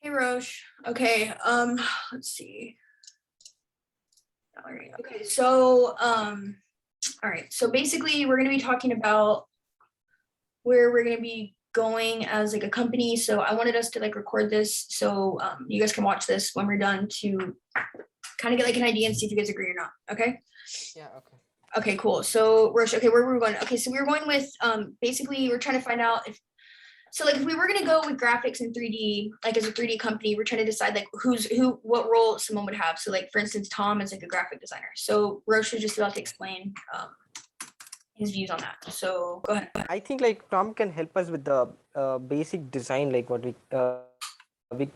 Hey Roche. Okay, let's see. All right. Okay, so all right. So basically we're gonna be talking about where we're gonna be going as like a company. So I wanted us to like record this so you guys can watch this when we're done to kind of get like an idea and see if you guys agree or not. Okay. Yeah, okay. Okay, cool. So Roche, okay, where were we going? Okay, so we were going with basically we're trying to find out if so like if we were gonna go with graphics in 3D, like as a 3D company, we're trying to decide like what role someone would have. So like for instance, Tom is like a graphic designer. So Roche was just about to explain his views on that. So go ahead. I think like Tom can help us with the basic design, like what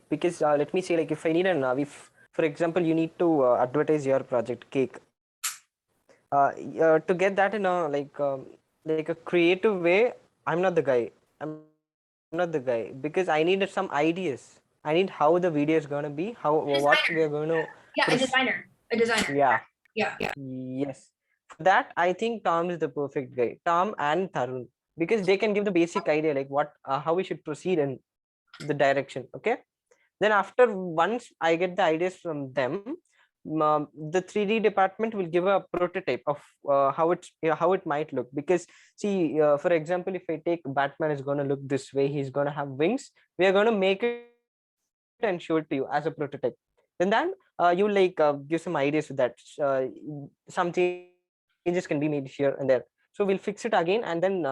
because let me say, like if I need an if for example you need to advertise your project cake, to get that in a like a creative way, I'm not the guy. I'm not the guy because I needed some ideas. I need how the video is gonna be, how what we are going to. Yeah, a designer. A designer. Yeah. Yeah. Yes. For that, I think Tom is the perfect guy. Tom and Tarun, because they can give the basic idea, like what, how we should proceed in the direction. Okay. Then after once I get the ideas from them, the 3D department will give a prototype of how it might look. Because see, for example, if I take Batman is going to look this way, he's going to have wings. We are going to make it and show it to you as a prototype. Then you like give some ideas with that. Some changes can be made here and there. So we'll fix it again, and then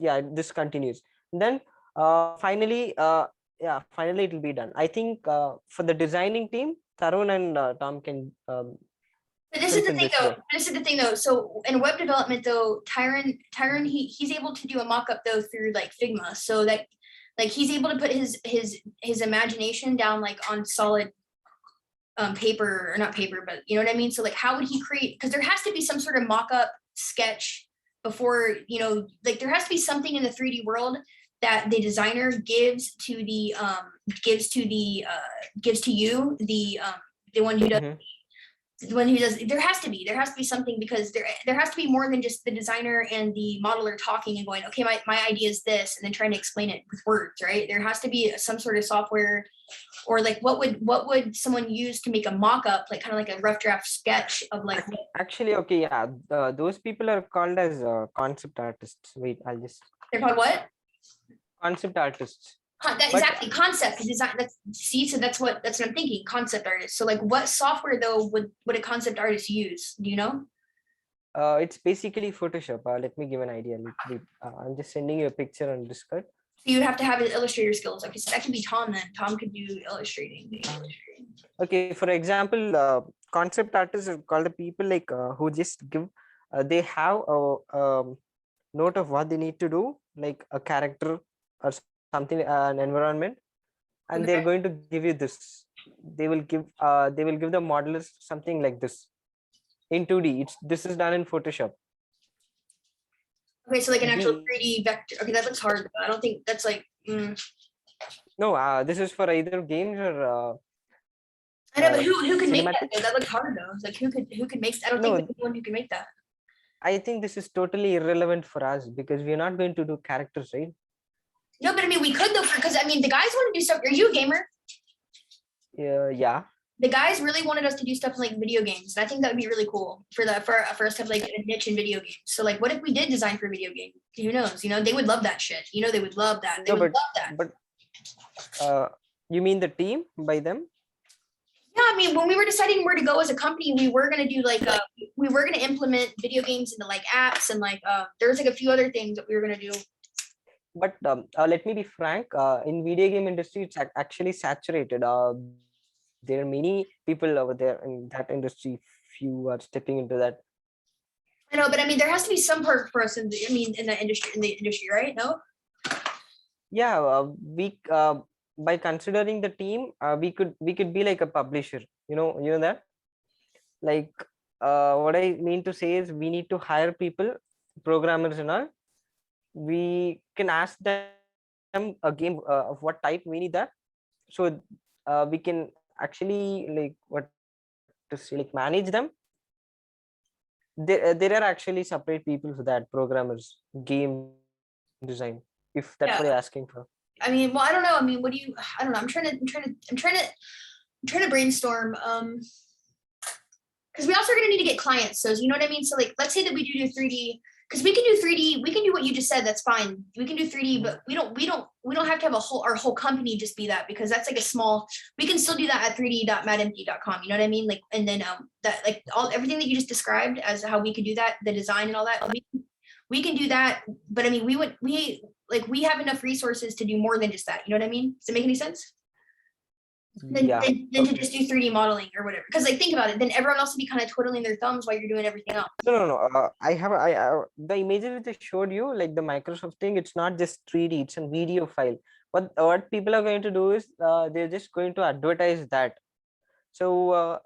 yeah, this continues. Then finally it will be done. I think for the designing team, Tarun and Tom can But this is help the in thing this though. way. This is the thing though. So in web development though, Tyron he's able to do a mock-up though through like Figma. So that like he's able to put his imagination down like on solid paper or not paper, but you know what I mean? So like how would he create because there has to be some sort of mock-up sketch before, you know, like there has to be something in the 3D world that the designer gives to the gives to you, the one who does Mhm. there has to be something because there has to be more than just the designer and the modeler talking and going, okay, my idea is this, and then trying to explain it with words, right? There has to be some sort of software or like what would someone use to make a mock-up, like kind of like a rough draft sketch of like Actually, okay, yeah, those people are called as concept artists. Wait, I'll just they're called what? concept artists. That, But exactly, concept design. That's see, so that's what I'm thinking. Concept artist. So like, what software though would a concept artist use? Do you know? it's basically Photoshop. Let me give an idea. Wait, I'm just sending you a picture on Discord. So you have to have illustrator skills. Okay, so that could be Tom then. Tom could do illustrating. Okay, for example, concept artists are called the people like who just give. They have a note of what they need to do, like a character or something, an environment, and they're Okay. going to give you this. They will give the modelers something like this in 2D. This is done in Photoshop. Okay, so like an actual We 3D vector. Okay, that looks hard. I don't think that's like. No, this is for either games or I know, but who could make that though? cinematics. That looks hard though. It's like who could make? I don't think No, there's anyone who can make that. I think this is totally irrelevant for us because we are not going to do characters, right? No, but I mean we could though, because I mean the guys want to do stuff. Are you a gamer? Yeah. The guys really wanted us to do stuff in like video games. And I think that would be really cool for us to have like a niche in video games. So like, what if we did design for a video game? Who knows? You know, they would love that shit. You know, they would love that. They No, would love that. but you mean the team by them? Yeah, I mean, when we were deciding where to go as a company, we were gonna do like we were gonna implement video games into like apps and like there's like a few other things that we were gonna do. But let me be frank. In video game industry, it's actually saturated. There are many people over there in that industry. If you are stepping into that, I know, but I mean, there has to be some perk for us in the industry, right? No. yeah, we by considering the team, we could be like a publisher. You know that. Like what I mean to say is, we need to hire people, programmers and all. We can ask them a game of what type we need that, so we can actually like what to say, like manage them. There are actually separate people for that, programmers, game design, if that's what Yeah. you're asking for. I mean, well, I don't know. I mean, what do you, I don't know. I'm trying to brainstorm. Because we also are going to need to get clients. So you know what I mean? So like, let's say that we do 3D, because we can do 3D, we can do what you just said. That's fine. We can do 3D, but we don't have to have our whole company just be that, because that's like a small, we can still do that at 3d.madempty.com. You know what I mean? Like, and then that like everything that you just described as how we could do that, the design and all that, we can do that. But I mean, we have enough resources to do more than just that. You know what I mean? Does it make any sense? Than to just do 3D modeling or whatever. Because like, think about it, then everyone else will be kind of twiddling their thumbs while you're doing everything else. No. The images which I showed you, like the Microsoft thing, it's not just 3D, it's a video file. But what people are going to do is they're just going to advertise that. So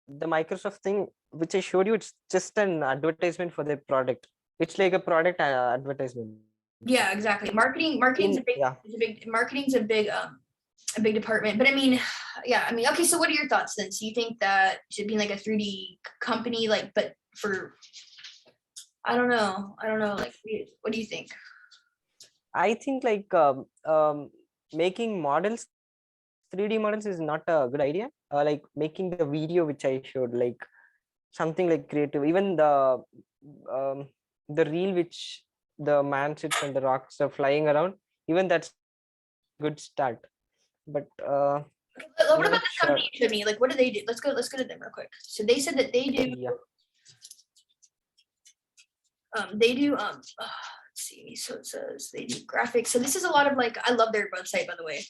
the Microsoft thing which I showed you, it's just an advertisement for their product. It's like a product advertisement. Yeah, exactly. Marketing's a big department. But I mean, yeah, I mean, okay, so what are your thoughts then? So you think that should be like a 3D company, like, but for, I don't know, like, what do you think? I think like making models, 3D models is not a good idea. Like making the video which I showed, like something like creative. Even the reel which the man sits and the rocks are flying around, even that's a good start. But what about the company you showed me? Like, what do they do? Let's go to them real quick. So they said that they do let's see, so it says they do graphics. So this is a lot of like, I love their website, by the way.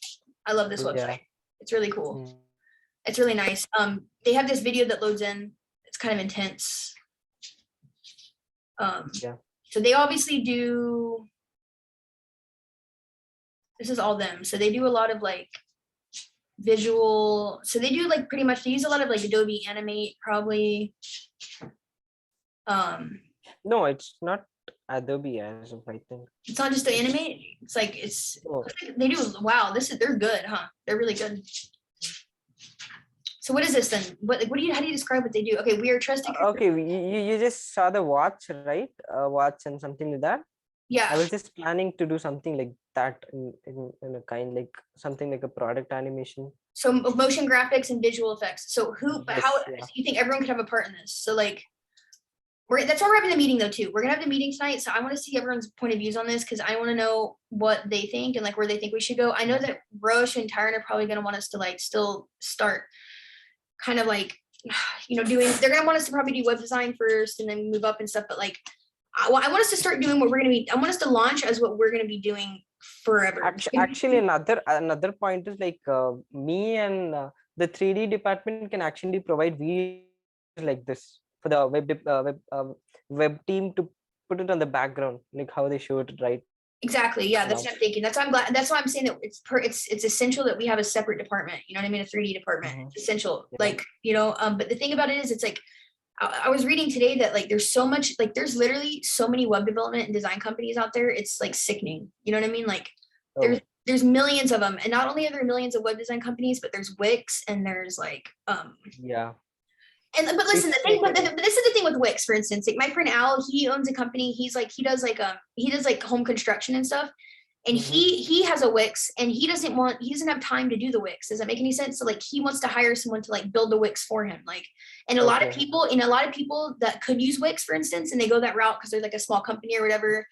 I love this website. It's really cool. It's really nice. They have this video that loads in. It's kind of intense. So they obviously do, this is all them. So they do a lot of like visual, so they do like pretty much, they use a lot of like Adobe Animate probably. No, it's not Adobe as of I think. It's not just the Animate. It's like they do. Wow, they're good, huh? They're really good. So what is this then? How do you describe what they do? Okay, we are trusted. Okay, you just saw the watch, right? Watch and something like that. Yeah. I was just planning to do something like that in a kind, like something like a product animation. So motion graphics and visual effects. So so you think everyone could have a part in this? So like, that's why we're having the meeting though too. We're gonna have the meeting tonight. So I want to see everyone's point of views on this, because I want to know what they think and like where they think we should go. I know that Roche and Tyron are probably gonna want us to like still start kind of like, you know, they're gonna want us to probably do web design first and then move up and stuff. But like, I want us to start doing what we're gonna be. I want us to launch as what we're gonna be doing forever. Actually, another point is like me and the 3D department can actually provide videos like this for the web team to put it on the background, like how they show it, right? Exactly. Yeah, that's what I'm thinking. That's why I'm glad. That's why I'm saying that it's essential that we have a separate department. You know what I mean? A 3D department. It's essential. Yeah. Like, you know, but the thing about it is, it's like, I was reading today that like there's so much, like there's literally so many web development and design companies out there. It's like sickening. You know what I mean? Like there's millions of them, and not only are there millions of web design companies, but there's Wix and there's like yeah. And but listen, this is the thing with Wix, for instance. Like my friend Al, he owns a company. He does like home construction and stuff. And he has a Wix, and he doesn't have time to do the Wix. Does that make any sense? So like he wants to hire someone to like build the Wix for him. Like, and a lot of people that could use Wix, for instance, and they go that route because they're like a small company or whatever,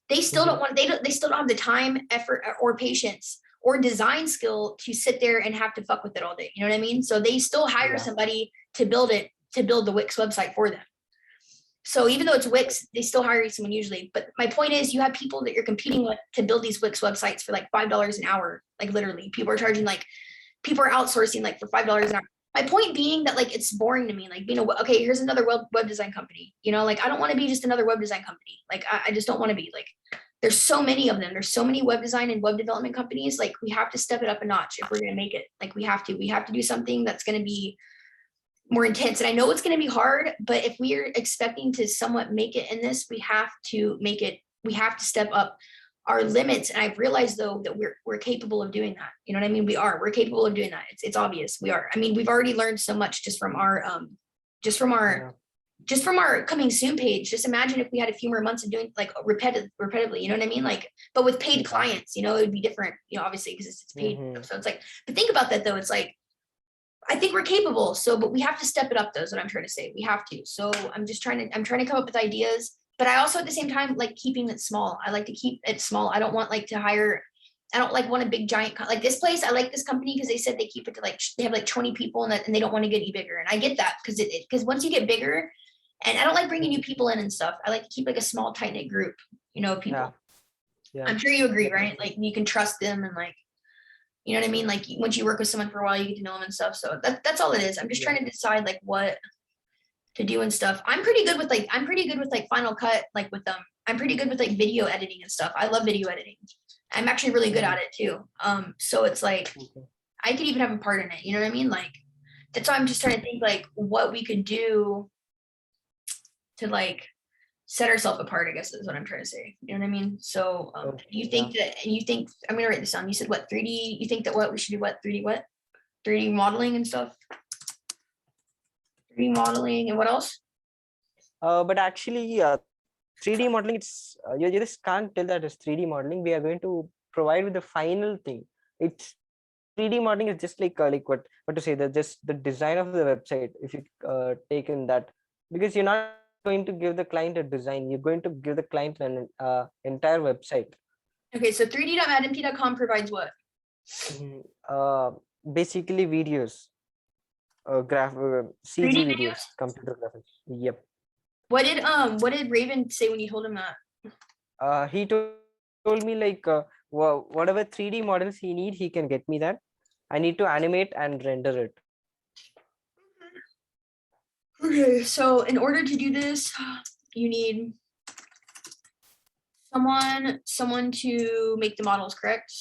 they still they still don't have the time, effort, or patience or design skill to sit there and have to fuck with it all day. You know what I mean? So they still hire somebody to build the Wix website for them. So even though it's Wix, they still hire someone usually. But my point is, you have people that you're competing with to build these Wix websites for like $5 an hour. Like literally, people are outsourcing like for $5 an hour. My point being that like it's boring to me. Like okay, here's another web design company. You know, like I don't want to be just another web design company. Like I just don't want to be. Like there's so many of them. There's so many web design and web development companies. Like we have to step it up a notch if we're gonna make it. Like we have to do something that's gonna be more intense. And I know it's going to be hard, but if we are expecting to somewhat make it in this, we have to step up our limits. And I've realized though that we're capable of doing that. You know what I mean? We're capable of doing that. It's obvious we are. I mean, we've already learned so much just from our just from our coming soon page, just imagine if we had a few more months of doing like repetitively, you know what I mean? Like, but with paid clients, you know, it would be different, you know, obviously because it's paid. So it's like, but think about that though. It's like, I think we're capable. So, but we have to step it up though, is what I'm trying to say. We have to. So I'm trying to come up with ideas, but I also at the same time like keeping it small. I like to keep it small. I don't want like to hire, I don't like want a big giant, like this place. I like this company because they said they keep it to like, they have like 20 people and they don't want to get any bigger. And I get that because once you get bigger, and I don't like bringing new people in and stuff. I like to keep like a small tight knit group, you know, of people. Yeah. I'm sure you agree, right? Like you can trust them and like, you know what I mean? Like once you work with someone for a while, you get to know them and stuff. So that's all it is. I'm just trying to decide like what to do and stuff. I'm pretty good with like Final Cut, like with them. I'm pretty good with like video editing and stuff. I love video editing. I'm actually really good at it too. So it's like I could even have a part in it. You know what I mean? Like that's why I'm just trying to think like what we could do to like set ourselves apart, I guess is what I'm trying to say. You know what I mean? So you think that, and you think, I'm gonna write this down. You said what, 3D, you think that what we should do, what, 3D what? 3D modeling and stuff? 3D modeling and what else? But actually, 3D modeling, it's you just can't tell that it's 3D modeling. We are going to provide with the final thing. It's 3D modeling is just like what to say, that just the design of the website. If you take in that, because you're not going to give the client a design, you're going to give the client an entire website. Okay, so 3d.madmt.com provides what? Basically videos, CG videos, computer graphics. Yep. What did Raven say when you told him that? He told me like whatever 3D models he need, he can get me that. I need to animate and render it. Okay, so in order to do this, you need someone to make the models, correct?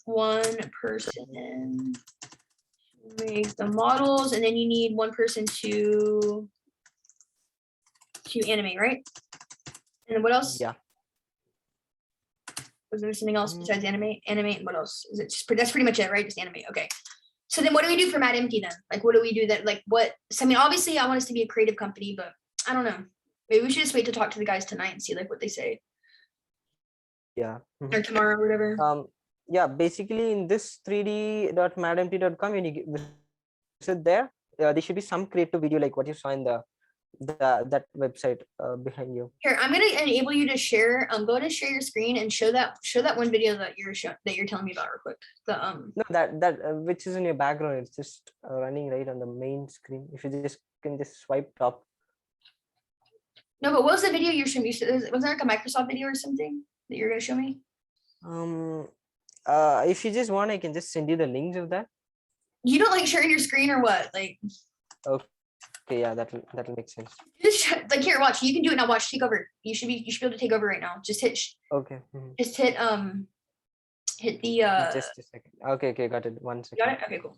One person to make the models, and then you need one person to animate, right? And then what else? Yeah. Was there something else besides animate? Animate, and what else? Is it just that's pretty much it, right? Just animate. Okay. So then what do we do for Mad Empty then? Like what do we do that like what, so I mean obviously I want us to be a creative company, but I don't know. Maybe we should just wait to talk to the guys tonight and see like what they say. Yeah. Or tomorrow or whatever. Yeah, basically in this 3d.madmt.com, when you visit there, there should be some creative video like what you saw in that website behind you. Here, I'm gonna enable you to share. Go ahead and share your screen and show that one video that you're telling me about real quick. The No, that which is in your background. It's just running right on the main screen. If you just can just swipe top. No, but what was the video you're showing me? Was there like a Microsoft video or something that you're gonna show me? If you just want, I can just send you the links of that. You don't like sharing your screen or what? Like. Okay, yeah, that'll make sense. Just like here, watch. You can do it now. Watch, take over. You should be able to take over right now. Just hit. Okay. Just hit hit the Just a second. Okay, got it. 1 second. Got it? Okay, cool.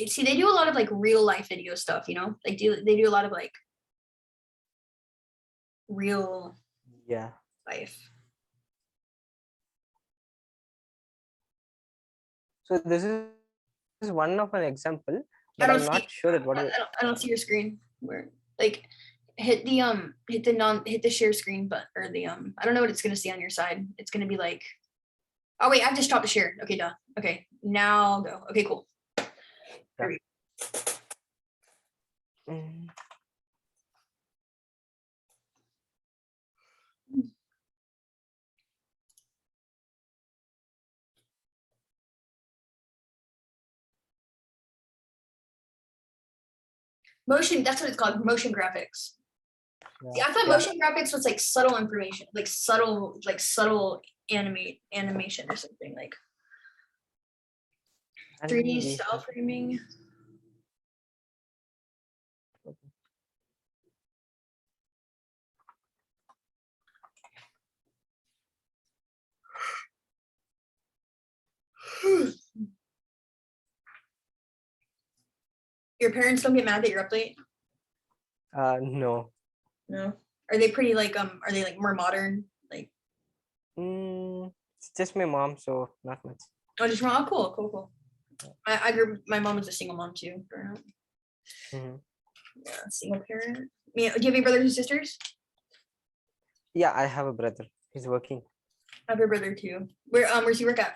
See, they do a lot of like real life video stuff, you know? They do a lot of like real life. So this is one of an example, but I'm not sure that what I don't see your screen. Where like hit the share screen button or the I don't know what it's gonna say on your side. It's gonna be like, oh wait, I just stopped the share. Okay, done. Okay, now go. Okay, cool. There we go. Motion, that's what it's called, motion graphics. See, I thought motion graphics was like subtle information, like subtle animation or something like 3D style framing. Your parents don't get mad that you're up late? No. No. Are they pretty like are they like more modern? Like It's just my mom, so not much. oh just oh cool. I grew my mom was a single mom too. Mhm. Yeah, single parent. Yeah, do you have any brothers and sisters? Yeah, I have a brother. He's working. I have a brother too. Where's he work at?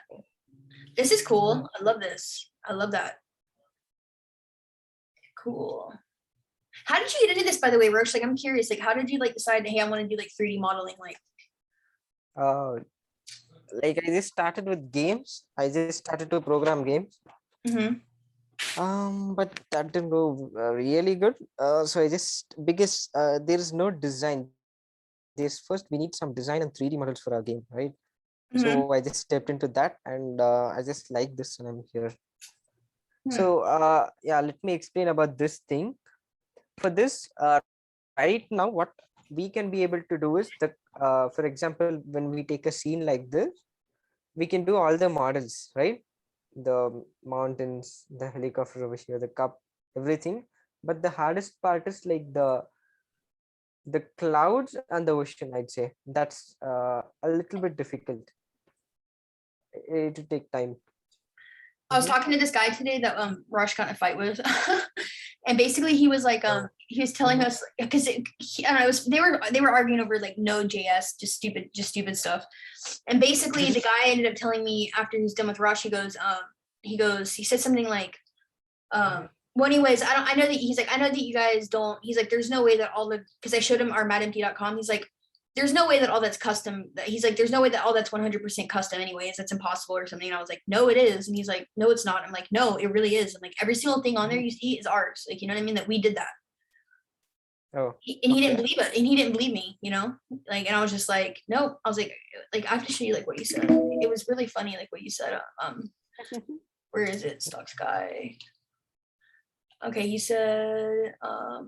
This is cool. I love this. I love that. Cool. How did you get into this, by the way, Roche? Like, I'm curious. Like, how did you like decide? Hey, I want to do like 3D modeling. Like, Uh, like I just started with games. I just started to program games. mhm. But that didn't go really good. So I just because there is no design. There's first we need some design and 3D models for our game, right? Mhm. So I just stepped into that, and I just like this, and I'm here. Hmm. So yeah, let me explain about this thing. For this, right now, what we can be able to do is the for example, when we take a scene like this, we can do all the models, right? The mountains, the helicopter over here, the cup, everything. But the hardest part is like the clouds and the ocean. I'd say that's a little bit difficult. It will take time. I was Mhm. talking to this guy today that Rosh got in a fight with, and basically he was like he was telling Mhm. us because I don't know, it was they were arguing over like Node.js, just stupid stuff, and basically the guy ended up telling me after he's done with Rosh, he said something like well anyways I know that he's like I know that you guys don't he's like there's no way that all the because I showed him our madmp.com he's like there's no way that all that's custom he's like there's no way that all that's 100% custom anyways that's impossible or something and I was like no it is and he's like no it's not I'm like no it really is I'm like every single thing on there you see is ours like you know what I mean that we did that Oh, and he didn't okay. believe it and he didn't believe me you know like and I was just like nope I was like I have to show you like what you said it was really funny like what you said where is it stock sky. Okay, he said, oh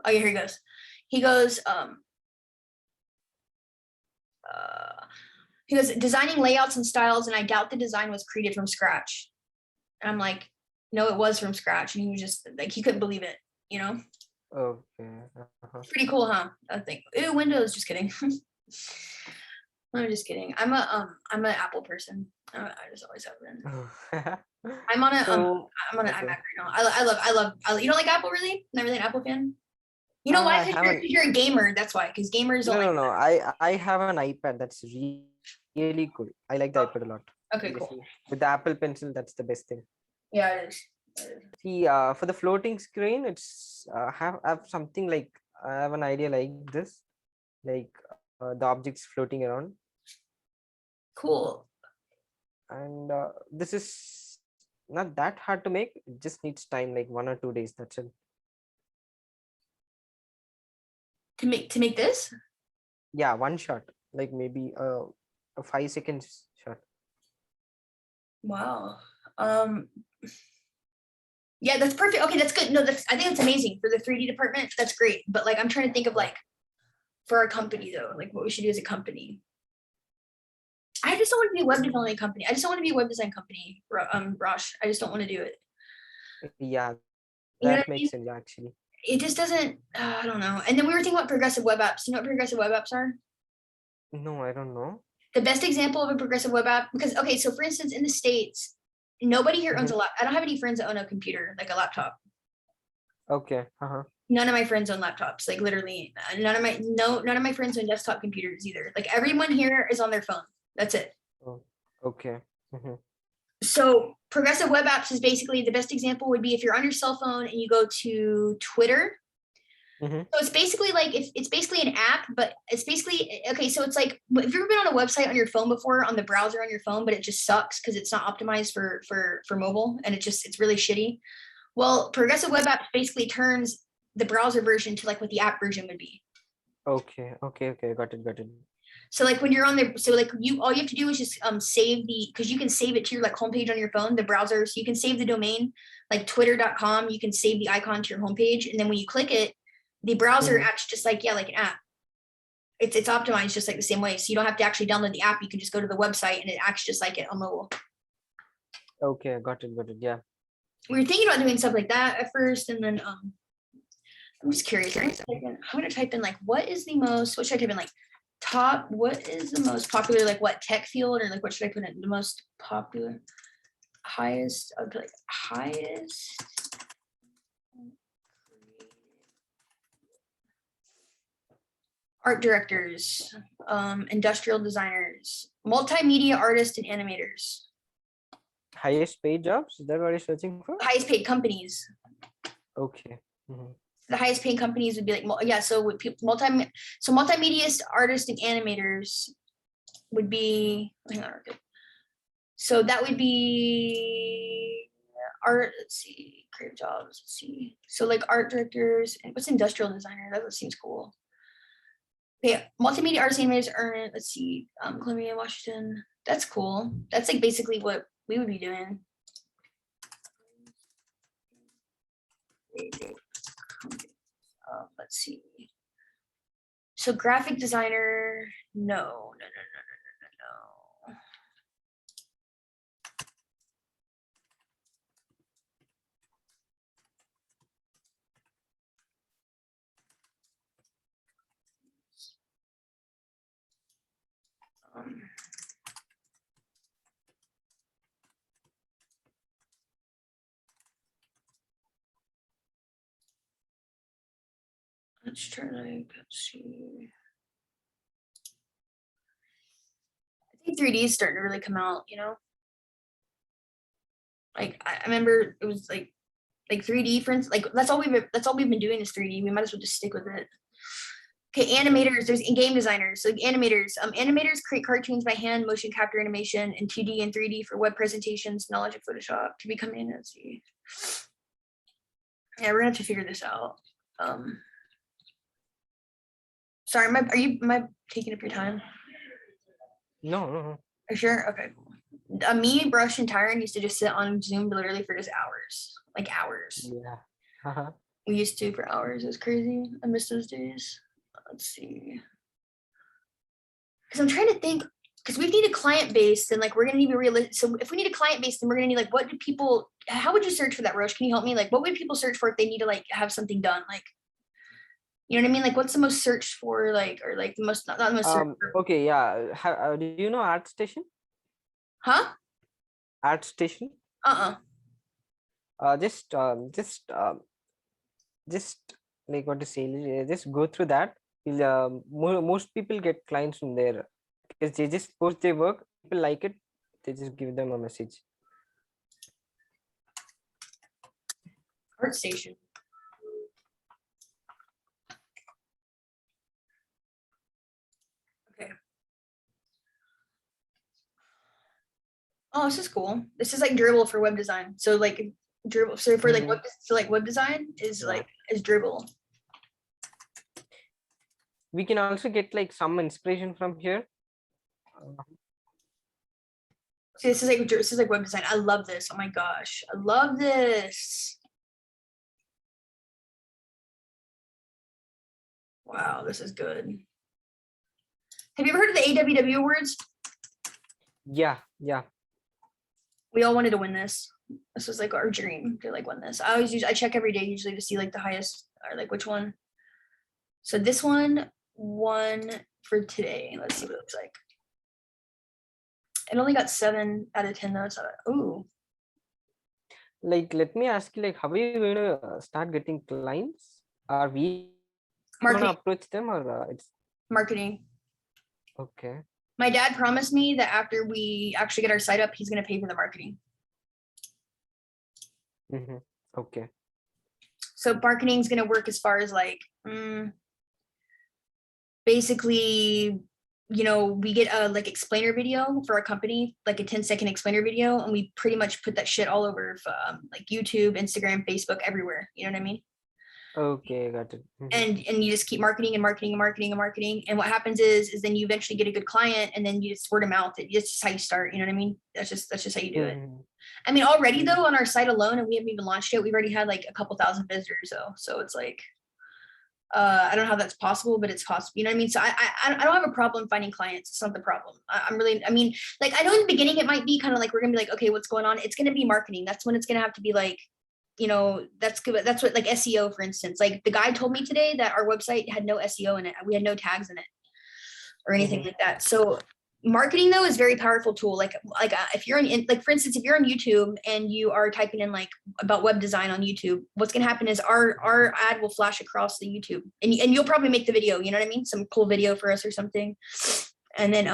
yeah, here he goes. He goes, designing layouts and styles, and I doubt the design was created from scratch. And I'm like, no, it was from scratch. And he was just like, he couldn't believe it, you know? Okay. Uh-huh. Pretty cool, huh? I think. Ooh, Windows, just kidding. I'm just kidding. I'm an Apple person. I just always have been. I'm on I'm on an iMac Okay. right now. I love you don't like Apple really? Not really an Apple fan? You know why? I Because haven't. you're a gamer. That's why. Because gamers don't like. No. I have an iPad that's really cool. I like the iPad a lot. Okay, cool. Seriously. With the Apple Pencil, that's the best thing. Yeah, it is. See, for the floating screen, it's have something like I have an idea like this, like the objects floating around, Cool. and this is not that hard to make. It just needs time, like 1 or 2 days. That's it. To make this? Yeah, one shot, like maybe a 5 seconds shot. Wow. Yeah, that's perfect. Okay, that's good. No, I think that's amazing for the 3D department. That's great. But like I'm trying to think of like for our company though, like what we should do as a company. I just don't want to be a web development company. I just don't want to be a web design company, Rosh. I just don't want to do it. Yeah, You know what that I mean? makes sense actually. It just doesn't, I don't know. And then we were thinking about progressive web apps. You know what progressive web apps are? No, I don't know. The best example of a progressive web app, because, okay, so for instance, in the States, nobody here owns a laptop. I don't have any friends that own a computer, like a laptop. Okay. Uh-huh. None of my friends own laptops, like literally none of my friends own desktop computers either. Like everyone here is on their phone. That's it. Oh, okay. Mhm. So progressive web apps is basically the best example would be if you're on your cell phone and you go to Twitter. Mhm. So it's basically like it's basically an app, but it's basically okay. So it's like if you've ever been on a website on your phone before on the browser on your phone, but it just sucks because it's not optimized for mobile and it's really shitty. Well, progressive web app basically turns the browser version to like what the app version would be. Okay. Got it. So like when you're on there, so like all you have to do is just save because you can save it to your like homepage on your phone, the browser. So you can save the domain like twitter.com. You can save the icon to your homepage, and then when you click it, the browser acts just like like an app. It's optimized just like the same way. So you don't have to actually download the app. You can just go to the website and it acts just like it on mobile. Okay, got it. Yeah. We were thinking about doing stuff like that at first, and then I'm just curious. I'm gonna type in like, what should I type in like what is the most popular, like what tech field, or like what should I put in the most popular, highest, I would put like highest. Art directors, industrial designers, multimedia artists and animators, Highest paid jobs? Is that what you're searching for? highest paid companies. Okay. Mhm. The highest paying companies would be like, yeah, so with people, multimedia artists and animators would be, hang on, okay. So that would be art, let's see, creative jobs, let's see. So like art directors, and what's industrial designer? That seems cool. Okay, multimedia artists, animators earn, let's see, Columbia, Washington. That's cool. That's like basically what we would be doing. Let's see. So graphic designer, no. Let's try like, let's see. I think 3D is starting to really come out, you know? Like I remember it was like 3D, for instance, like that's all we've been doing is 3D. We might as well just stick with it. Okay, animators, there's game designers. So animators, animators create cartoons by hand, motion capture animation, and 2D and 3D for web presentations, knowledge of Photoshop to become in. Let's see. Yeah, we're gonna have to figure this out. Sorry, am I taking up your time? No. Are you sure? Okay. Me, Brush, and Tyron used to just sit on Zoom literally for just hours, like hours. Yeah. We used to for hours. It was crazy. I miss those days. Let's see. Because I'm trying to think, because we need a client base, and like we're gonna need to be realistic. So if we need a client base, then we're gonna need like, what do people? How would you search for that, Roche? Can you help me? Like, what would people search for if they need to like have something done? Like, you know what I mean? Like, what's the most searched for? Like, or like the most not the most. Okay. Yeah. Do you know ArtStation? Huh? ArtStation. Just like what to say, just go through that. Most people get clients from there because they just post their work. People like it, they just give them a message. ArtStation. Okay. Oh, this is cool. This is like Dribbble for web design. So like Dribbble. So for like web design is like is Dribbble. We can also get like some inspiration from here. See, this is like web design. I love this. Oh my gosh, I love this. Wow, this is good. Have you ever heard of the AWW awards? Yeah. We all wanted to win this. This was like our dream to like win this. I check every day usually to see like the highest or like which one. So this one won for today. Let's see what it looks like. It only got 7 out of 10 though. It's not. Ooh. Like, let me ask you, like, how are you going to start getting clients? Are we going to approach them, or it's marketing? Okay. My dad promised me that after we actually get our site up, he's going to pay for the marketing. Okay. So marketing is going to work as far as like, basically, you know, we get a like explainer video for a company, like a 10-second explainer video, and we pretty much put that shit all over like YouTube, Instagram, Facebook, everywhere. You know what I mean? Okay, got it. And you just keep marketing and marketing and marketing and marketing. And what happens is then you eventually get a good client, and then you just word of mouth. It's just how you start. You know what I mean? That's just how you do it. I mean, already though, on our site alone, and we haven't even launched it, we've already had like a couple thousand visitors though. So it's like, I don't know how that's possible, but it's possible. You know what I mean? So I don't have a problem finding clients. It's not the problem. I mean, like I know in the beginning it might be kind of like we're gonna be like, okay, what's going on? It's gonna be marketing. That's when it's gonna have to be like, you know, that's good. That's what like SEO, for instance, like the guy told me today that our website had no SEO in it. We had no tags in it or anything like that. So marketing though is very powerful tool. Like if you're in like, for instance, if you're on YouTube and you are typing in like about web design on YouTube, what's going to happen is our ad will flash across the YouTube and you'll probably make the video, you know what I mean? Some cool video for us or something. And then,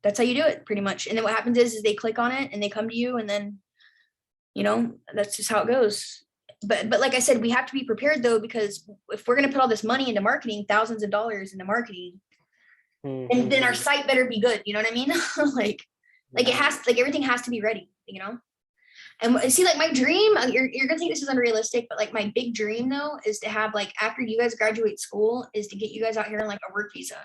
that's how you do it pretty much. And then what happens is they click on it and they come to you, and then, you know, that's just how it goes. But like I said, we have to be prepared though, because if we're going to put all this money into marketing, thousands of dollars into marketing, and then our site better be good. You know what I mean? like it has, like everything has to be ready, you know? And see, like my dream, you're gonna think this is unrealistic, but like my big dream though is to have, like, after you guys graduate school, is to get you guys out here on like a work visa.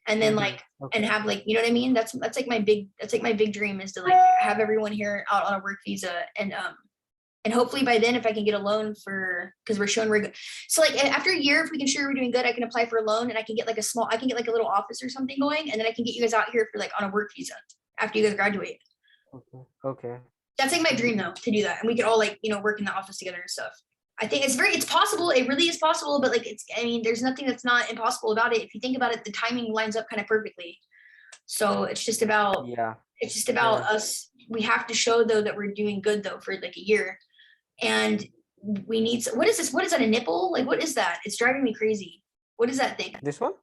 And then like, and have like, you know what I mean? That's like my big dream, is to like have everyone here out on a work visa. And hopefully by then, if I can get a loan because we're showing we're good. So like after a year, if we can show we're doing good, I can apply for a loan, and I can get like a little office or something going. And then I can get you guys out here for like on a work visa after you guys graduate. Okay. That's like my dream though, to do that. And we could all like, you know, work in the office together and stuff. I think it's possible. It really is possible, but like, there's nothing that's not impossible about it. If you think about it, the timing lines up kind of perfectly. So it's just about, us. We have to show though that we're doing good though for like a year. And we need, what is this? What is that, a nipple? Like, what is that? It's driving me crazy. What is that thing? This one?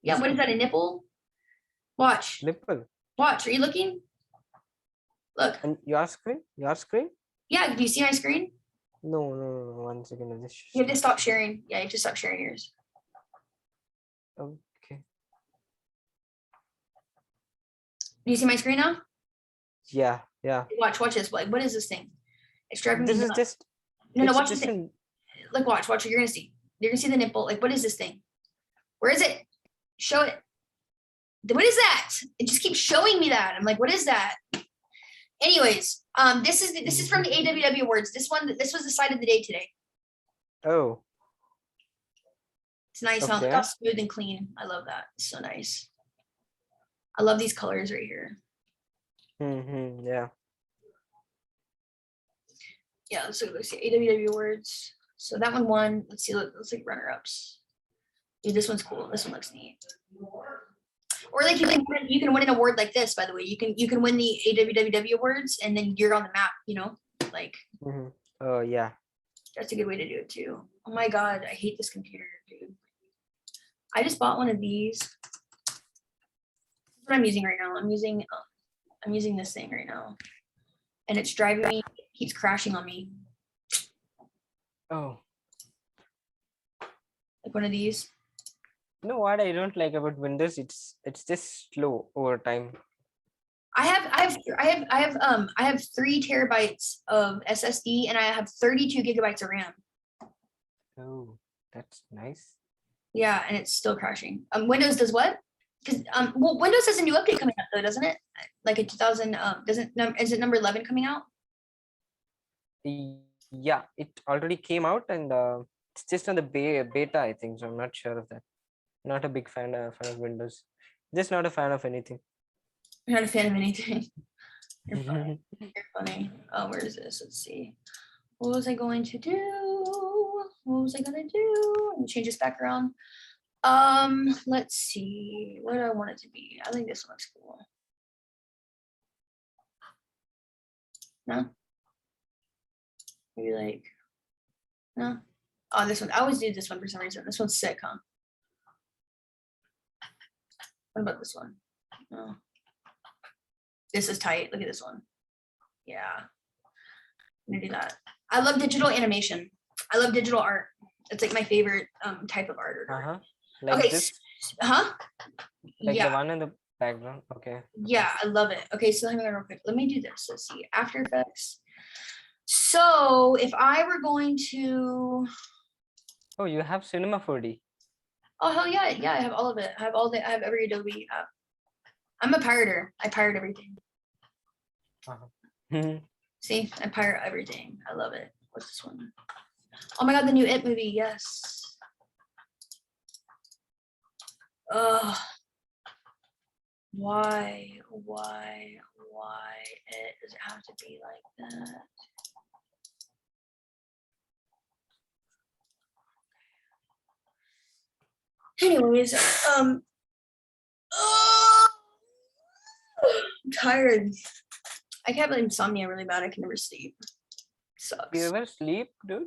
Yeah, what is that, a nipple? Watch. Nipple. Watch, are you looking? Look. And your screen? Yeah, do you see my screen? No. 1 second. You have to stop sharing. Yeah, you have to stop sharing yours. Okay. Do you see my screen now? Yeah. Watch this. Like, what is this thing? It's driving me nuts. Just no, watch this thing. Like, watch what you're gonna see. You're gonna see the nipple. Like, what is this thing? Where is it? Show it. What is that? It just keeps showing me that. I'm like, what is that? Anyways, this is from the AWW Awards. This was the site of the day today. Oh. It's nice, huh? Look how smooth and clean. I love that. It's so nice. I love these colors right here. Yeah. Yeah, let's see AWW Awards. So that one won. Let's see. Let's like runner-ups. Dude, this one's cool. This one looks neat. Or like you can win an award like this. By the way, you can win the AWWW Awards, and then you're on the map. You know, like. Oh yeah. That's a good way to do it too. Oh my god, I hate this computer, dude. I just bought one of these. That's what I'm using right now. I'm using this thing right now, and it's driving me. It keeps crashing on me. Oh. Like one of these. You know what I don't like about Windows? It's just slow over time. I have 3 terabytes of SSD, and I have 32 gigabytes of RAM. Oh, that's nice. Yeah, and it's still crashing. Windows does what? Because well, Windows has a new update coming out though, doesn't it? Like a 2000 is it number 11 coming out? Yeah, it already came out, and it's just on the beta, I think. So I'm not sure of that. Not a big fan of Windows. Just not a fan of anything. You're not a fan of anything. You're funny. You're funny. Oh, where is this? Let's see. What was I going to do? What was I gonna do? I'm gonna change this back around. Let's see. What do I want it to be? I think this one looks cool. No? Maybe like, no? Oh, this one. I always do this one for some reason. This one's sick, huh? What about this one? No. This is tight. Look at this one. Yeah. I'm gonna do that. I love digital animation. I love digital art. It's like my favorite type of art. Like okay. this? Like the one in the background. Okay. Yeah, I love it. Okay, so let me go real quick. Let me do this. Let's see. After Effects. So if I were going to. Oh, you have Cinema 4D. Oh hell yeah, yeah, I have all of it. I have every Adobe app. I'm a pirater. I pirate everything. See, I pirate everything. I love it. What's this one? Oh my god, the new It movie, yes. Ugh. Why it does it have to be like that? Anyways, oh, I'm tired. I have insomnia really bad. I can never sleep. Do Sucks. you ever sleep, dude?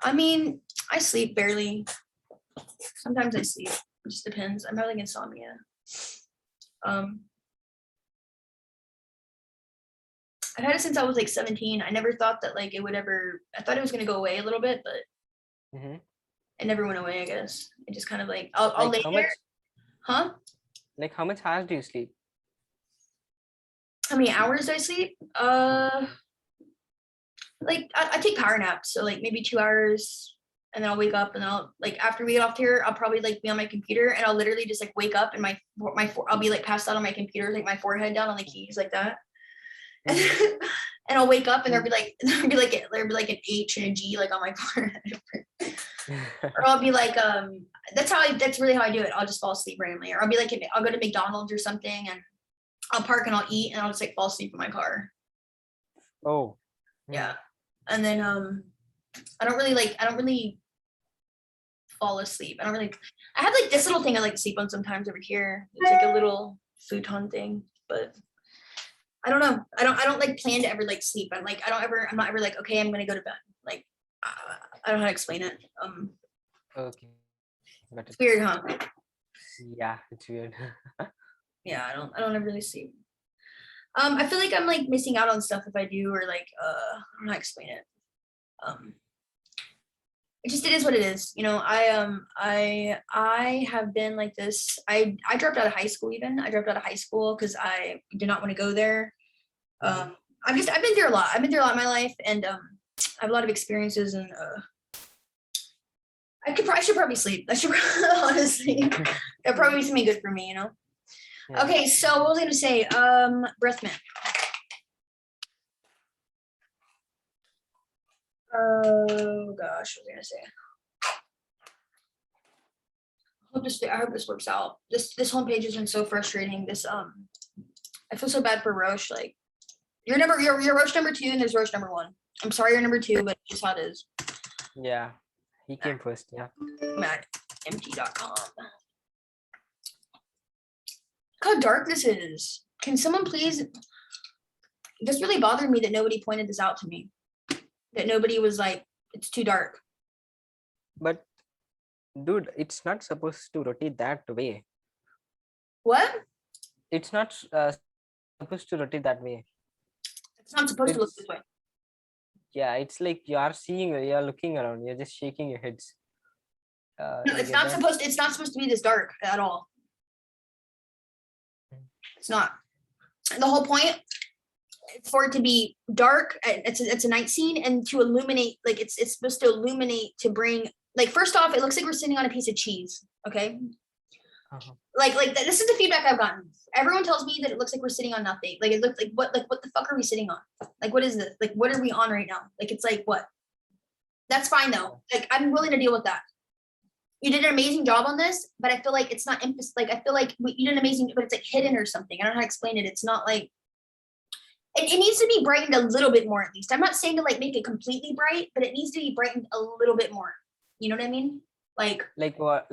I mean, I sleep barely. Sometimes I sleep. It just depends. I'm having insomnia. I've had it since I was like 17. I never thought that like it would ever. I thought it was gonna go away a little bit, but Mm-hmm. it never went away. I guess it just kind of like I'll Like lay how there. much? Huh? Like how much hours do you sleep? How many hours do I sleep? Like I take power naps, so like maybe 2 hours, and then I'll wake up, and I'll like after we get off here, I'll probably like be on my computer, and I'll literally just like wake up, and I'll be like passed out on my computer, like my forehead down on the keys like that, and, and I'll wake up, and there'll be like there'll be like an H and a G like on my forehead, or I'll be like that's really how I do it. I'll just fall asleep randomly, or I'll be like I'll go to McDonald's or something, and I'll park and I'll eat, and I'll just like fall asleep in my car. Oh. Yeah. And then I don't really fall asleep. I have like this little thing I like to sleep on sometimes over here. It's like a little futon thing, but I don't know. I don't like plan to ever like sleep. I'm not ever like, okay, I'm gonna go to bed. Like I don't know how to explain it. Okay. But It's weird, huh? yeah, it's weird. Yeah, I don't ever really sleep. I feel like I'm like missing out on stuff if I do, or like I don't know how to explain it. It is what it is. You know, I have been like this. I dropped out of high school even. I dropped out of high school because I did not want to go there. I've been through a lot. I've been through a lot in my life, and I have a lot of experiences, and I should probably sleep. I should honestly. It'll probably be something good for me, you know. Yeah. Okay, so what was I gonna say? Breath mint. Oh gosh, what was I gonna say? I hope this works out. This homepage has been so frustrating. I feel so bad for Roche. Like you're Roche number 2, and there's Roche number 1. I'm sorry you're number 2, but it's just how it is. Yeah. He came first. Yeah. I'm at empty.com. Look how dark this is. Can someone please? This really bothered me that nobody pointed this out to me. That nobody was like, it's too dark. But dude, it's not supposed to rotate that way. What? It's not supposed to rotate that way. It's not supposed to look this way. Yeah, it's like you're looking around, you're just shaking your heads. No, You it's get not that? supposed to be this dark at all. It's not. The whole point is for it to be dark. It's a night scene, and to illuminate, like it's supposed to illuminate to bring, like, first off, it looks like we're sitting on a piece of cheese. Okay. Uh-huh. Like this is the feedback I've gotten. Everyone tells me that it looks like we're sitting on nothing. Like it looks like what the fuck are we sitting on? Like what is this? Like what are we on right now? Like it's like what? That's fine though. Like I'm willing to deal with that. You did an amazing job on this, but I feel like it's not emphasis. Like I feel like you did an amazing, but it's like hidden or something. I don't know how to explain it. It's not like it needs to be brightened a little bit more at least. I'm not saying to like make it completely bright, but it needs to be brightened a little bit more. You know what I mean? Like what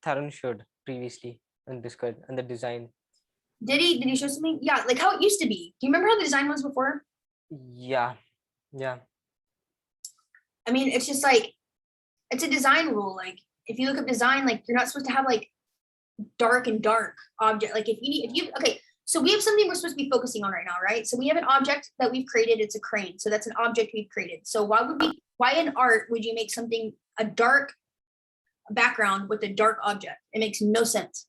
Tarun showed previously on Discord and the design. did he show something? Yeah, like how it used to be. Do you remember how the design was before? Yeah. I mean, it's just like it's a design rule. Like if you look up design, like you're not supposed to have like dark object. Like if you okay, so we have something we're supposed to be focusing on right now, right? So we have an object that we've created. It's a crane. So that's an object we've created. So why in art would you make something a dark background with a dark object? It makes no sense.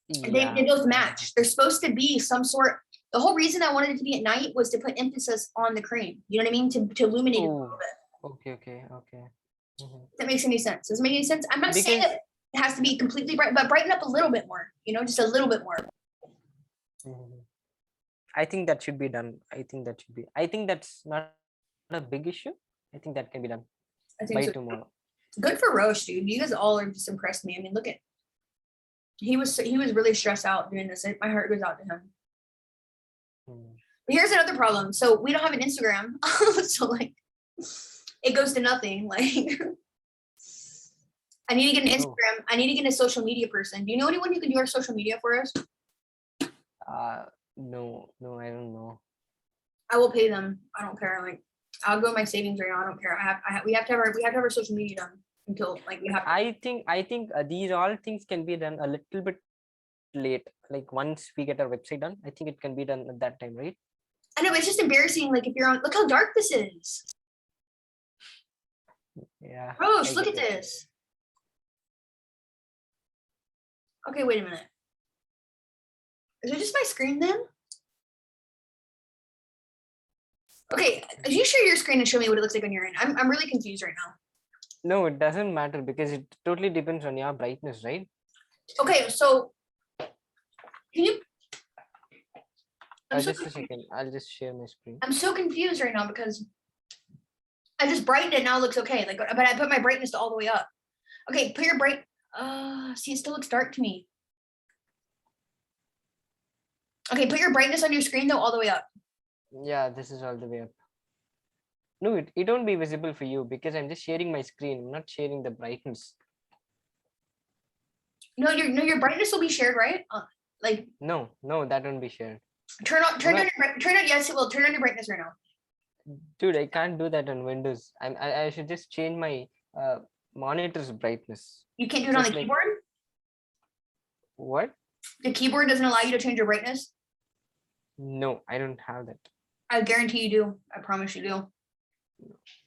Yeah. They both match. There's supposed to be some sort. The whole reason I wanted it to be at night was to put emphasis on the crane. You know what I mean? To illuminate it a little bit. Okay. If that makes any sense. Does it make any sense? I'm not saying Because- that it has to be completely bright, but brighten up a little bit more, you know, just a little bit more. I think that should be done. I think that's not a big issue. I think that can be done I think by so. tomorrow. Good for Roche, dude. You guys all are just impressed me. I mean, look at he was really stressed out doing this. My heart goes out to him. But here's another problem. So we don't have an Instagram. So like it goes to nothing. Like I need to get an Oh. Instagram. I need to get a social media person. Do you know anyone who can do our social media for us? No, I don't know. I will pay them. I don't care. Like, I'll go my savings right now. I don't care. We have to have our social media done until like we have. I think these all things can be done a little bit late. Like once we get our website done, I think it can be done at that time, right? I know it's just embarrassing. Like if you're on, look how dark this is. Yeah. Roche, I look at get it. this. Okay, wait a minute. Is it just my screen then? Okay, you share your screen and show me what it looks like on your end. I'm really confused right now. No, it doesn't matter because it totally depends on your brightness, right? Okay, so can you? Just a second. I'll just share my screen. I'm so confused right now because I just brightened it. Now it looks okay. Like, but I put my brightness to all the way up. Okay, put your bright. See, it still looks dark to me. Okay, put your brightness on your screen though all the way up. Yeah, this is all the way up. No, it won't be visible for you because I'm just sharing my screen. I'm not sharing the brightness. No, your brightness will be shared, right? Like No, that won't be shared. turn on. Yes, it will. Turn on your brightness right now. Dude, I can't do that on Windows. I should just change my monitor's brightness. You can't do it on the Just like- keyboard. What? The keyboard doesn't allow you to change your brightness. No, I don't have that. I guarantee you do. I promise you do.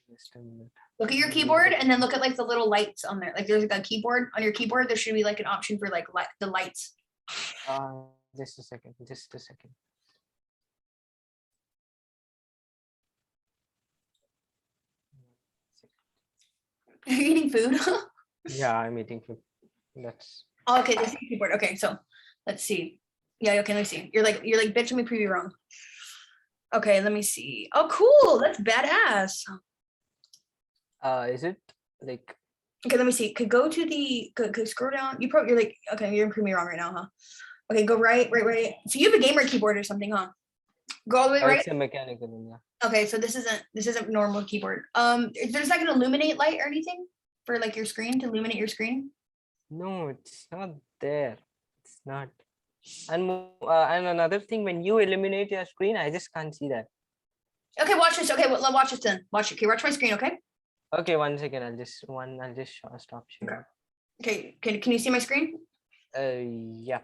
Just a minute. Look at your keyboard and then look at like the little lights on there. Like there's like a keyboard on your keyboard. There should be like an option for like the lights. Just a second. Just a second. Are you eating food? Yeah, I'm eating food. That's Oh, okay, this is your keyboard. Okay, so let's see. Yeah, okay, let me see. You're like, bitch, let me prove you wrong. Okay, let me see. Oh, cool. That's badass. is it like Okay, let me see. Could go to the could scroll down. You're like, okay, you're proving me wrong right now, huh? Okay, go right. So you have a gamer keyboard or something, huh? Go all the way right. it's a mechanical one, yeah. Okay, so this isn't normal keyboard. There's like an illuminate light or anything for like your screen to illuminate your screen. No, it's not there. It's not. And another thing, when you illuminate your screen, I just can't see that. Okay, watch this. Okay, well, watch this then. Watch it. Okay, watch my screen. Okay. Okay, 1 second. I'll just stop sharing. Okay. Can you see my screen? Yeah.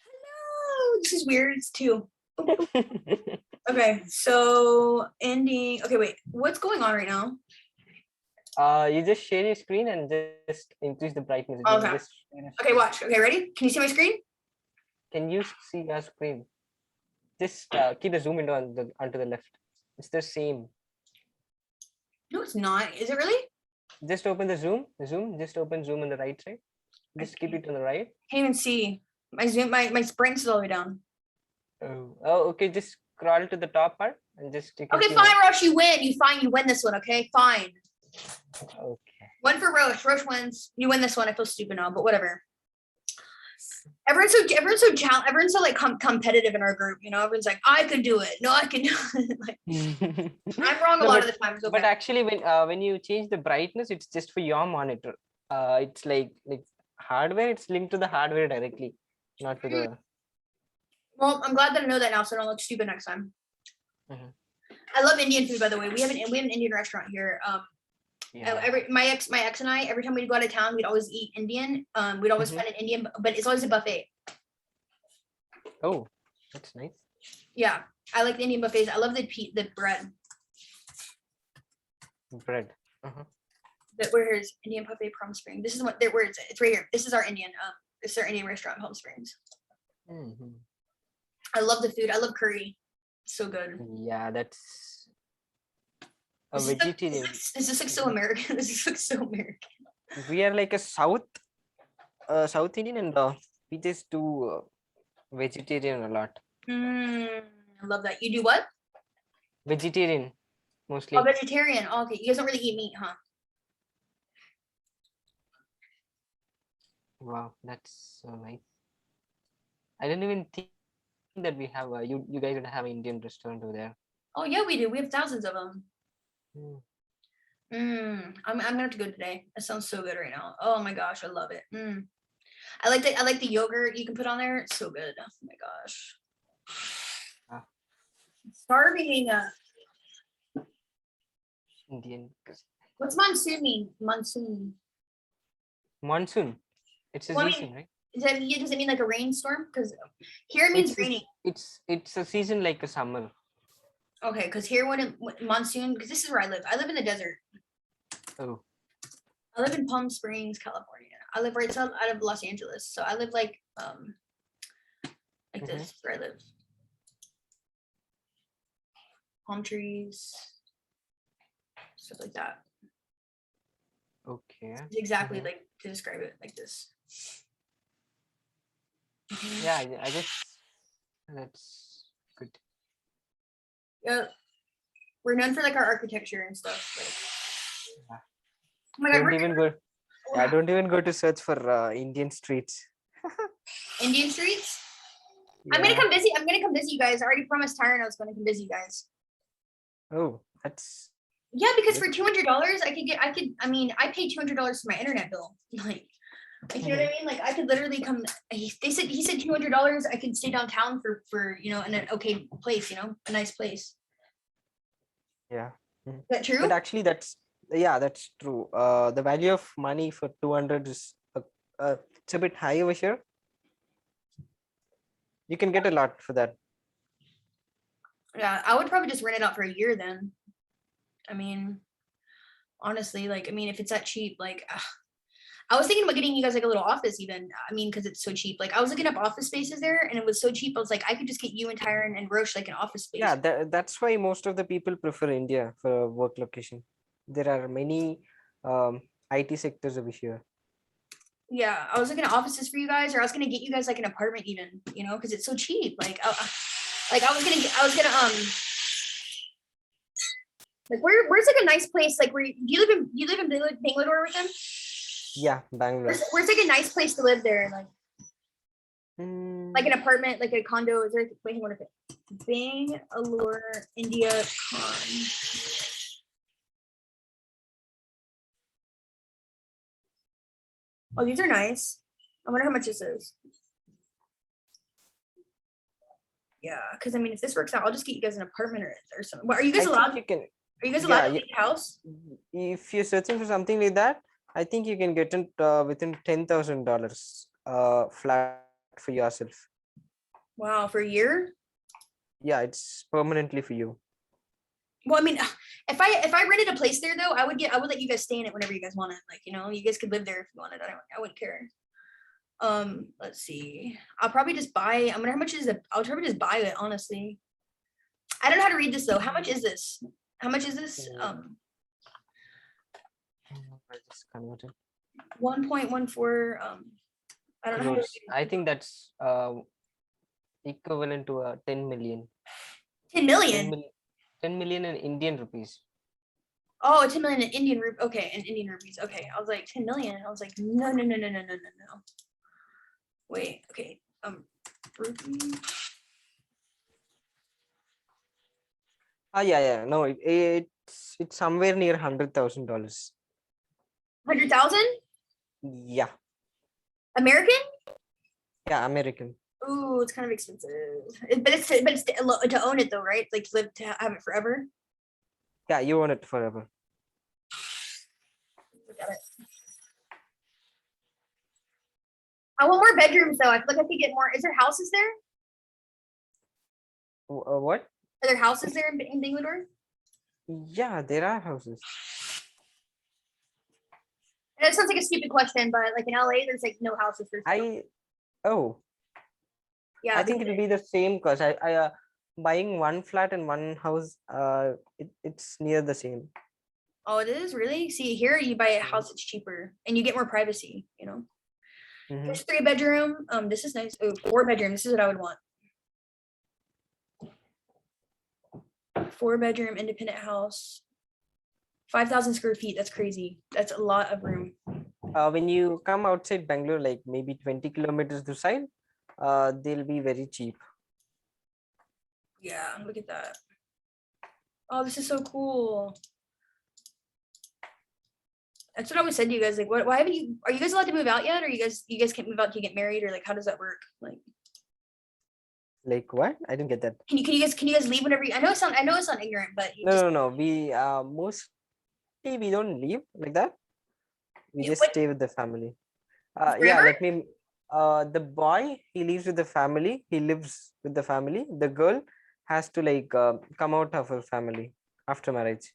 Hello. This is weird. It's two. Okay, so ending. Okay, wait. What's going on right now? You just share your screen and just increase the brightness. Okay. Okay, watch. Okay, ready? Can you see my screen? Can you see your screen? Just keep the zoom into onto the left. It's the same. No, it's not. Is it really? Just open the zoom. Just open zoom on the right side. Just keep it on the right. Can't even see. My zoom. My brightness is all the way down. Oh, okay. Just scroll to the top part and just take. Okay, fine, Roche. You win. You win this one. Okay, fine. Okay. One for Roche. Roche wins. You win this one. I feel stupid now, but whatever. Everyone's so like competitive in our group. You know, everyone's like, I could do it. No, I can do it. Like, I'm wrong a lot of the time. Okay. But actually, when you change the brightness, it's just for your monitor. It's like hardware. It's linked to the hardware directly, not to the. Well, I'm glad that I know that now, so I don't look stupid next time. Mhm. I love Indian food, by the way. We have an Indian restaurant here. My ex and I, every time we'd go out of town, we'd always eat Indian. We'd always find an Indian, but it's always a buffet. Oh, that's nice. Yeah, I like the Indian buffets. I love the bread. Bread. Where is Indian buffet Palm Springs? This is what where it's right here. This is our Indian. This is our Indian restaurant in Palm Springs. I love the food. I love curry. It's so good. Yeah, that's a vegetarian. This is like so American. This is like so American. We are like a South Indian, and we just do vegetarian a lot. I love that. You do what? Vegetarian, mostly. Oh, vegetarian. Oh, okay, you guys don't really eat meat, huh? Wow, that's so nice. I didn't even think that we have you guys would have an Indian restaurant over there. Oh yeah, we do. We have thousands of them. I'm gonna have to go today. That sounds so good right now. Oh my gosh, I love it. I like the yogurt you can put on there. It's so good. Oh my gosh. Ah. Starving. Indian What's monsoon mean? Monsoon. monsoon. It's a Well, I mean, season, right? does it mean like a rainstorm? Because here it means It's raining. it's a season like a summer. Okay, because here when monsoon, because this is where I live. I live in the desert. Oh, I live in Palm Springs, California. I live right out of Los Angeles, so I live like Mhm. this is where I live. Palm trees, stuff like that. okay. It's exactly Mhm. like to describe it like this. Yeah, I guess that's good. Yeah, we're known for like our architecture and stuff. Like, Yeah. oh my god, Don't we're even go. Yeah, don't even go to search for Indian streets. Indian streets. I'm gonna Yeah. come visit. I'm gonna come visit you guys. I already promised Tyron I was gonna come visit you guys. Oh, that's Yeah, because good. for $200, I mean, I pay $200 for my internet bill. Like, you know what I mean? Like, I could literally come. He said $200. I could stay downtown for in an okay place, a nice place. Yeah. Is that true? But actually, that's true. The value of money for 200 is it's a bit high over here. You can get a lot for that. Yeah, I would probably just rent it out for a year then. I mean, honestly, like, I mean, if it's that cheap, like, I was thinking about getting you guys like a little office even. I mean, because it's so cheap. Like, I was looking up office spaces there and it was so cheap. I was like, I could just get you and Tyron and Roche like an office space. Yeah, that's why most of the people prefer India for a work location. There are many IT sectors over here. Yeah, I was looking at offices for you guys, or I was gonna get you guys like an apartment even, because it's so cheap. Like, I was gonna like where's like a nice place like where you live in Bangalore with them? Yeah, Bangalore. Where's like a nice place to live there? Like Mm, an apartment, like a condo. Is there? Wait, hang on a second. Bangalore, India, con. Oh, these are nice. I wonder how much this is. Yeah, because I mean, if this works out, I'll just get you guys an apartment or something. What, are you guys I allowed? think you can. Are you guys allowed Yeah, to leave the house? if you're searching for something like that, I think you can get it within $10,000 flat for yourself. Wow, for a year? Yeah, it's permanently for you. Well, I mean, if I rented a place there though, I would let you guys stay in it whenever you guys wanted. Like, you guys could live there if you wanted. I wouldn't care. Let's see. I'll probably just buy. I wonder how much is it. I'll probably just buy it, honestly. I don't know how to read this though. How much is this? How much is this? I just converted. 1.14. I don't know how to Crores. I think that's equivalent to 10 million. 10 million. 10 million in Indian rupees. Oh, 10 million in Indian rupees. Okay, in Indian rupees. Okay, I was like 10 million. I was like, no. Wait. Okay. Rupee. Yeah. No, it's somewhere near $100,000. 100,000 Yeah, American. yeah, American. Ooh, it's kind of expensive. But it's to own it though, right? Like to live to have it forever. Yeah, you own it forever. Look at it. I want more bedrooms though. I feel like I could get more. Is there houses there? What? Are there houses there in Bangalore? Yeah, there are houses. And it sounds like a stupid question, but like in LA, there's like no houses for sale. Yeah, I think it'll be the same cost. I buying one flat and one house, it's near the same. Oh, it is really? See, here you buy a house, it's cheaper and you get more privacy, There's 3-bedroom. This is nice. Oh, 4-bedroom. This is what I would want. 4-bedroom independent house. 5,000 square feet. That's crazy. That's a lot of room. When you come outside Bangalore, like maybe 20 kilometers to side, they'll be very cheap. Yeah, look at that. Oh, this is so cool. That's what I always said to you guys. Like, what? Why haven't you? Are you guys allowed to move out yet? Or you guys can't move out to get married, or like, how does that work? Like, Like what? I didn't get that. can you guys leave whenever? I know it's not ignorant, but you No, just no, no. We mostly we don't leave like that. We just what, stay with the family. Yeah, forever. let me. The boy, he lives with the family. He lives with the family. The girl has to like come out of her family after marriage.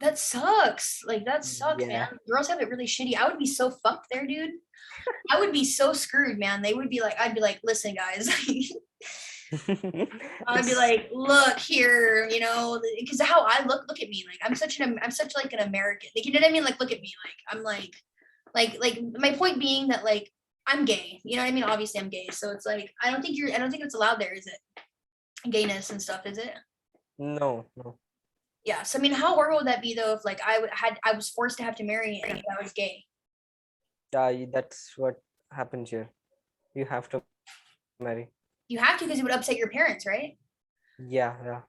That sucks. Like that sucks, man. Yeah. Girls have it really shitty. I would be so fucked there, dude. I would be so screwed, man. They would be like, I'd be like, listen, guys. I'd be It's like, look here, you know, because how I look at me, like I'm such like an American. Like, you know what I mean? Like, look at me, like I'm like my point being that like I'm gay. You know what I mean? Obviously, I'm gay, so it's like I don't think it's allowed there, is it? Gayness and stuff, is it? no, no. Yeah. So I mean, how horrible would that be though if like I was forced to have to marry and I was gay? That's what happens here. You have to marry. You have to because it would upset your parents, right? Yeah, yeah.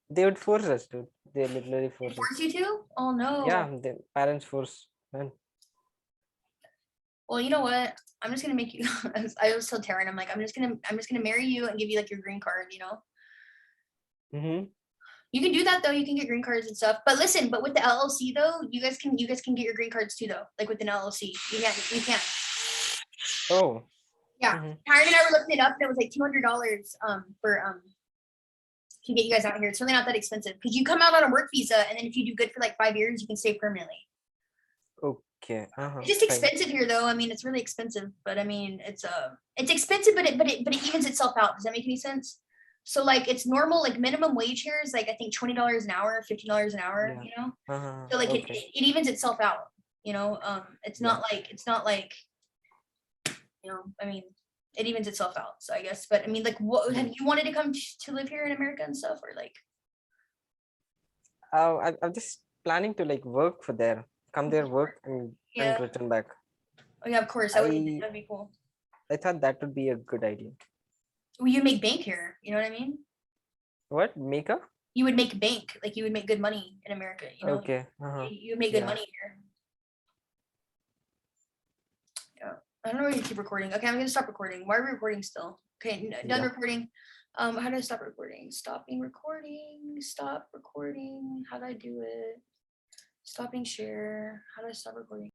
They would force us to. They literally They force us. force you to? Oh no. Yeah, the parents force. Man. Well, you know what? I'm just gonna make you. I always tell Taryn, I'm just gonna marry you and give you like your green card. You know, Mm-hmm. you can do that though. You can get green cards and stuff. But listen, but with the LLC though, you guys can get your green cards too though. Like with an LLC, you can. Oh. Yeah, Mm-hmm. Taryn and I were looking it up, and it was like $200 for to get you guys out here. It's really not that expensive because you come out on a work visa, and then if you do good for like 5 years, you can stay permanently. Okay. Uh-huh. It's just Fine. expensive here, though. I mean, it's really expensive, but I mean, it's expensive, but it evens itself out. Does that make any sense? So like, it's normal. Like minimum wage here is like I think $20 an hour, $15 an hour. Yeah. You know, Uh-huh. so like Okay. it evens itself out. You know, it's Yeah. not like you know. I mean, it evens itself out. So I guess, but I mean, like, what have Mhm. you wanted to come to live here in America and stuff, or like? I'm just planning to like work for there. Come there, work and Yeah. return back. Oh yeah, of course. I That'd be cool. I thought that would be a good idea. Well, you make bank here. You know what I mean? What? Maker? You would make bank, like you would make good money in America. You know, Okay. Uh-huh. you would make good Yeah. money here. Yeah. I don't know where you keep recording. Okay, I'm gonna stop recording. Why are we recording still? Okay, done Yeah. recording. How do I stop recording? Stopping recording. Stop recording. How do I do it? Stopping share. How do I stop recording?